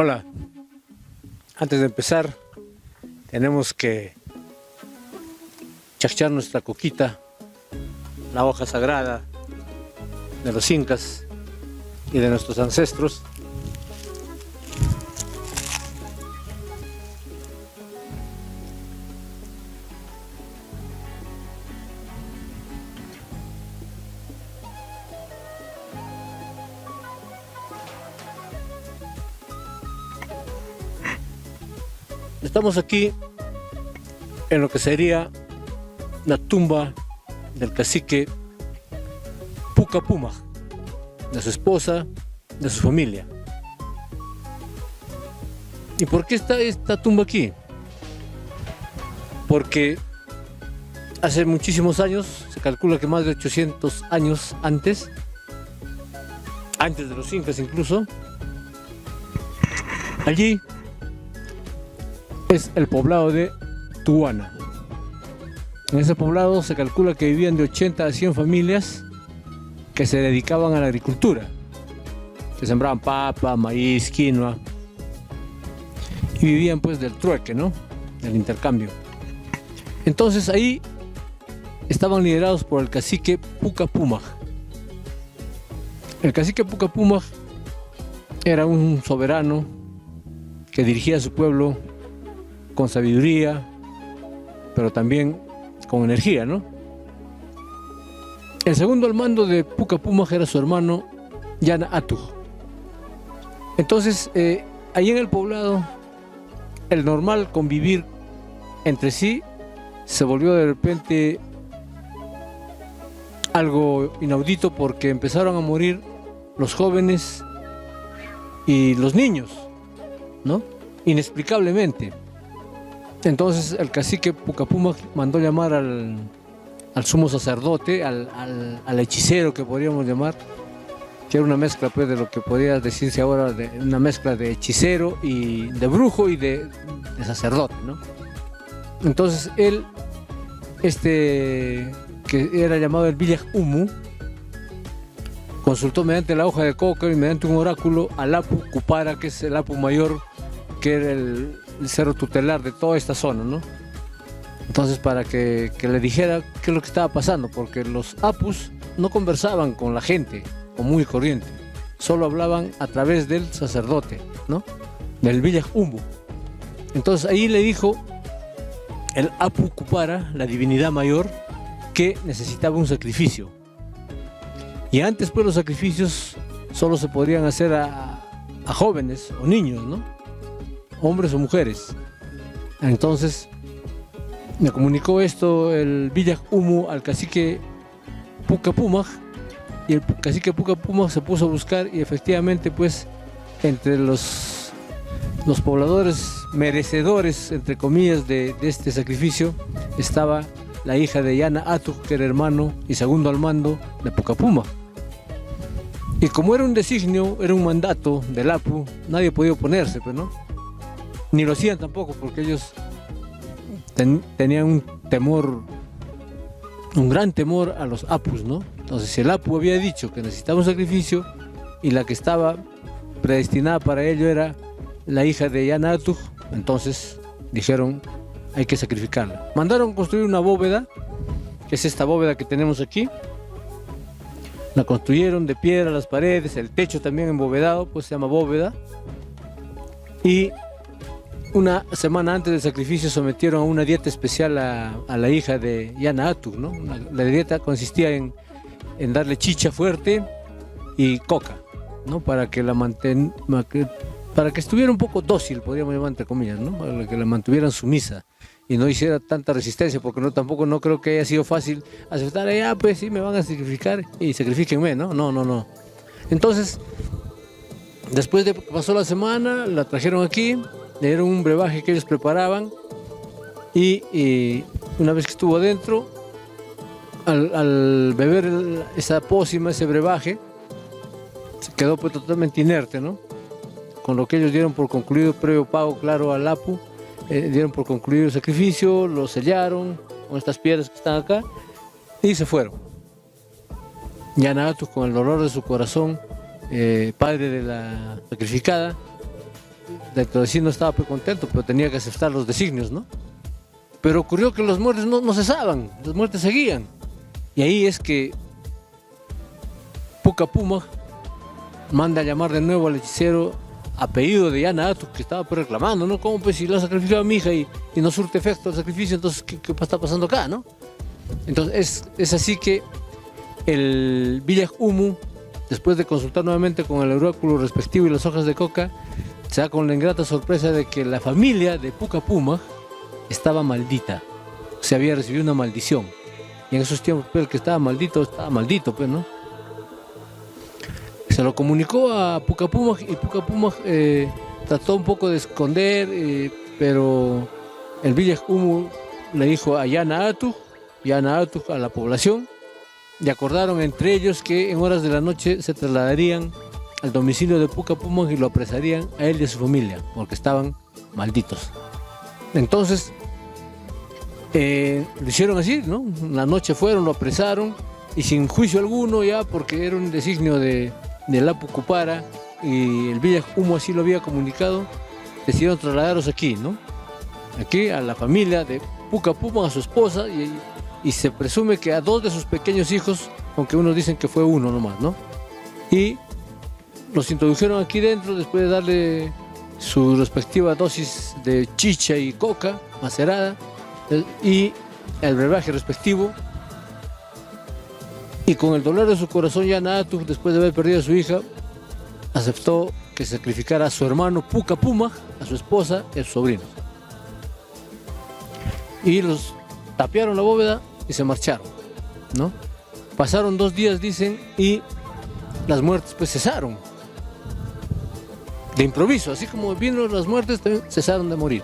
Hola, antes de empezar tenemos que chachar nuestra coquita, la hoja sagrada de los incas y de nuestros ancestros. Estamos aquí en lo que sería la tumba del cacique Puka Pumaj, de su esposa, de su familia. ¿Y por qué está esta tumba aquí? Porque hace muchísimos años, se calcula que más de 800 años antes de los incas incluso, allí es el poblado de Tuana. En ese poblado se calcula que vivían de 80 a 100 familias que se dedicaban a la agricultura, que sembraban papa, maíz, quinoa, y vivían pues del trueque, ¿no? Del intercambio. Entonces ahí estaban liderados por el cacique Puka Pumaj. El cacique Puka Pumaj era un soberano que dirigía a su pueblo con sabiduría, pero también con energía, ¿no? El segundo al mando de Puka Pumaj era su hermano Yana Atuj. Entonces, ahí en el poblado, el normal convivir entre sí se volvió de repente algo inaudito, porque empezaron a morir los jóvenes y los niños, ¿no? Inexplicablemente. Entonces el cacique Puka Pumaj mandó llamar al sumo sacerdote, al hechicero, que podríamos llamar, que era una mezcla pues de lo que podría decirse ahora, de una mezcla de hechicero y de brujo y de sacerdote, ¿no? Entonces él, que era llamado el Villaj Umu, consultó mediante la hoja de coca y mediante un oráculo al Apu Cupara, que es el Apu mayor, que era el cerro tutelar de toda esta zona, ¿no? Entonces, para que le dijera qué es lo que estaba pasando, porque los apus no conversaban con la gente común y corriente, solo hablaban a través del sacerdote, ¿no? Del Villaj Umu. Entonces ahí le dijo el Apu Cupara, la divinidad mayor, que necesitaba un sacrificio. Y antes pues los sacrificios solo se podrían hacer a jóvenes o niños, ¿no? Hombres o mujeres. Entonces me comunicó esto el Villaj Umu al cacique Puka Pumaj, y el cacique Puka Pumaj se puso a buscar, y efectivamente pues entre los pobladores merecedores, entre comillas, de este sacrificio estaba la hija de Yana Atuj, que era hermano y segundo al mando de Puka Pumaj. Y como era un designio, era un mandato del Apu, nadie podía oponerse, pues, ¿no? Ni lo hacían tampoco, porque ellos tenían un temor, un gran temor a los apus, ¿no? Entonces, si el Apu había dicho que necesitaba un sacrificio y la que estaba predestinada para ello era la hija de Yana Atuj, entonces dijeron, hay que sacrificarla. Mandaron construir una bóveda, que es esta bóveda que tenemos aquí. La construyeron de piedra, las paredes, el techo también embovedado, pues se llama bóveda. Y una semana antes del sacrificio sometieron a una dieta especial a la hija de Yana Atuj, ¿no? La dieta consistía en darle chicha fuerte y coca, ¿no? Para que estuviera un poco dócil, podríamos llamar entre comillas, ¿no? Para que la mantuvieran sumisa y no hiciera tanta resistencia, porque tampoco no creo que haya sido fácil aceptar, pues sí, me van a sacrificar y sacrifíquenme, ¿no? No. Entonces, después de que pasó la semana, la trajeron aquí. Le dieron un brebaje que ellos preparaban, y una vez que estuvo adentro, al beber esa pócima, ese brebaje, se quedó pues totalmente inerte, ¿no? Con lo que ellos dieron por concluido, previo pago, claro, al Apu, dieron por concluido el sacrificio, lo sellaron con estas piedras que están acá y se fueron. Yana Atuj, con el dolor de su corazón, padre de la sacrificada, dentro de sí no estaba pues contento, pero tenía que aceptar los designios, ¿no? Pero ocurrió que las muertes no cesaban, las muertes seguían. Y ahí es que Puka Puma manda a llamar de nuevo al hechicero a pedido de Yana Atu, que estaba pues reclamando, ¿no? ¿Cómo pues si lo ha sacrificado a mi hija y no surte efecto el sacrificio, entonces ¿qué está pasando acá, no? Entonces es así que el Villaj Humu, después de consultar nuevamente con el oráculo respectivo y las hojas de coca, se da con la ingrata sorpresa de que la familia de Puka Puma estaba maldita, se había recibido una maldición. Y en esos tiempos pues, el que estaba maldito, pues, ¿no? Se lo comunicó a Puka Puma y Puka Puma trató un poco de esconder, pero el Villaj Humu le dijo a Yana Atu, a la población, y acordaron entre ellos que en horas de la noche se trasladarían al domicilio de Puka Puma y lo apresarían a él y a su familia, porque estaban malditos. Entonces, lo hicieron así, ¿no? La noche fueron, lo apresaron, y sin juicio alguno ya, porque era un designio del Apu Kupara, y el Villaj Humu así lo había comunicado, decidieron trasladarlos aquí, ¿no? Aquí a la familia de Puka Puma, a su esposa, y se presume que a 2 de sus pequeños hijos, aunque unos dicen que fue uno nomás, ¿no? Y los introdujeron aquí dentro después de darle su respectiva dosis de chicha y coca macerada y el brebaje respectivo. Y con el dolor de su corazón, Yana Atu, después de haber perdido a su hija, aceptó que sacrificara a su hermano Puka Puma, a su esposa y a sus sobrinos. Y los tapiaron la bóveda y se marcharon, ¿no? Pasaron 2 días, dicen, y las muertes pues cesaron. De improviso, así como vino las muertes, también cesaron de morir.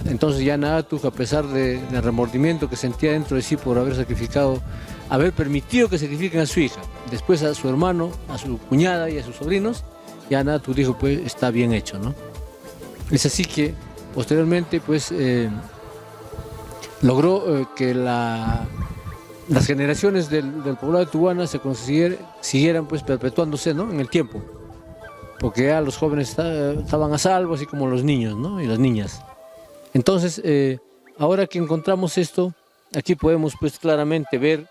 Entonces Yana Atu, a pesar del remordimiento que sentía dentro de sí por haber sacrificado, haber permitido que sacrifiquen a su hija, después a su hermano, a su cuñada y a sus sobrinos, Yana Atu dijo, pues está bien hecho, ¿no? Es así que posteriormente pues logró que las generaciones del poblado de Tubana siguieran pues perpetuándose, ¿no? En el tiempo, porque ya los jóvenes estaban a salvo, así como los niños, ¿no? Y las niñas. Entonces, ahora que encontramos esto, aquí podemos pues claramente ver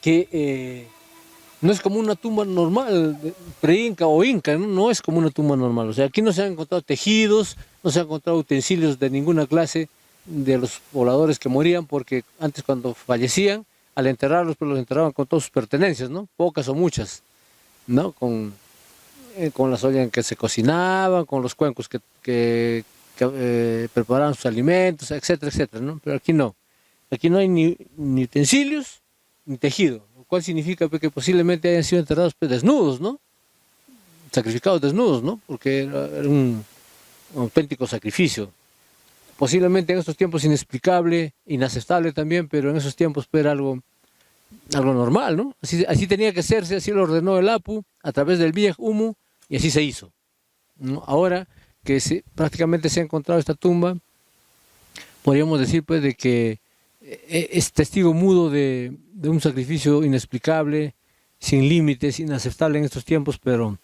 que no es como una tumba normal, pre-inca o inca, ¿no? No es como una tumba normal. O sea, aquí no se han encontrado tejidos, no se han encontrado utensilios de ninguna clase de los pobladores que morían, porque antes cuando fallecían, al enterrarlos, pues los enterraban con todas sus pertenencias, ¿no? Pocas o muchas, ¿no? Con las ollas en que se cocinaban, con los cuencos que preparaban sus alimentos, etcétera, etcétera, ¿no? Pero aquí no. Aquí no hay ni utensilios ni tejido, lo cual significa pues, que posiblemente hayan sido enterrados pues, desnudos, ¿no? Sacrificados desnudos, ¿no? Porque era un auténtico sacrificio. Posiblemente en estos tiempos inexplicable, inaceptable también, pero en esos tiempos pues, era algo normal, ¿no? Así tenía que hacerse, así lo ordenó el Apu a través del Villaj Humu y así se hizo, ¿no? Ahora que prácticamente se ha encontrado esta tumba, podríamos decir pues de que es testigo mudo de un sacrificio inexplicable, sin límites, inaceptable en estos tiempos, pero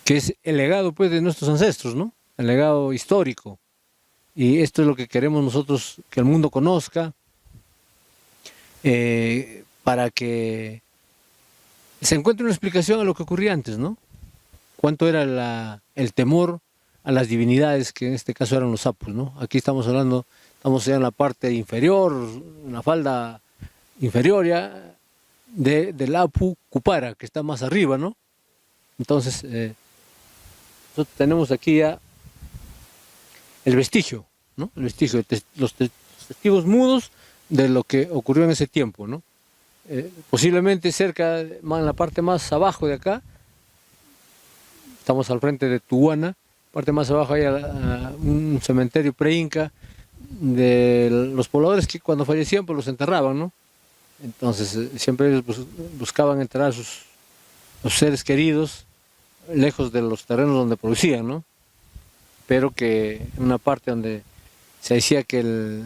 que es el legado pues de nuestros ancestros, ¿no? El legado histórico. Y esto es lo que queremos nosotros que el mundo conozca, para que se encuentre una explicación a lo que ocurría antes, ¿no? Cuánto era el temor a las divinidades, que en este caso eran los apus, ¿no? Aquí estamos ya en la parte inferior, en la falda inferior ya del Apu Kupara, que está más arriba, ¿no? Entonces, nosotros tenemos aquí ya el vestigio, ¿no? El vestigio, los testigos mudos de lo que ocurrió en ese tiempo, ¿no? Posiblemente cerca, en la parte más abajo de acá, estamos al frente de Tuwana, parte más abajo hay un cementerio pre-inca de los pobladores que cuando fallecían pues los enterraban, ¿no? Entonces siempre ellos buscaban enterrar a sus seres queridos lejos de los terrenos donde producían, ¿no? Pero que en una parte donde se decía que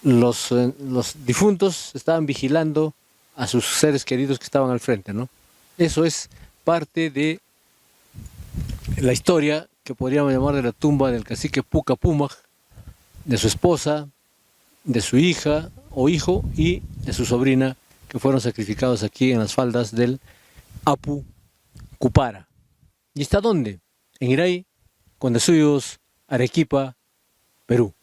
los difuntos estaban vigilando a sus seres queridos que estaban al frente, ¿no? Eso es parte de la historia que podríamos llamar de la tumba del cacique Puca Pumaj, de su esposa, de su hija o hijo y de su sobrina, que fueron sacrificados aquí en las faldas del Apu Cupara. ¿Y está dónde? En Iray, Condesuyos, Arequipa, Perú.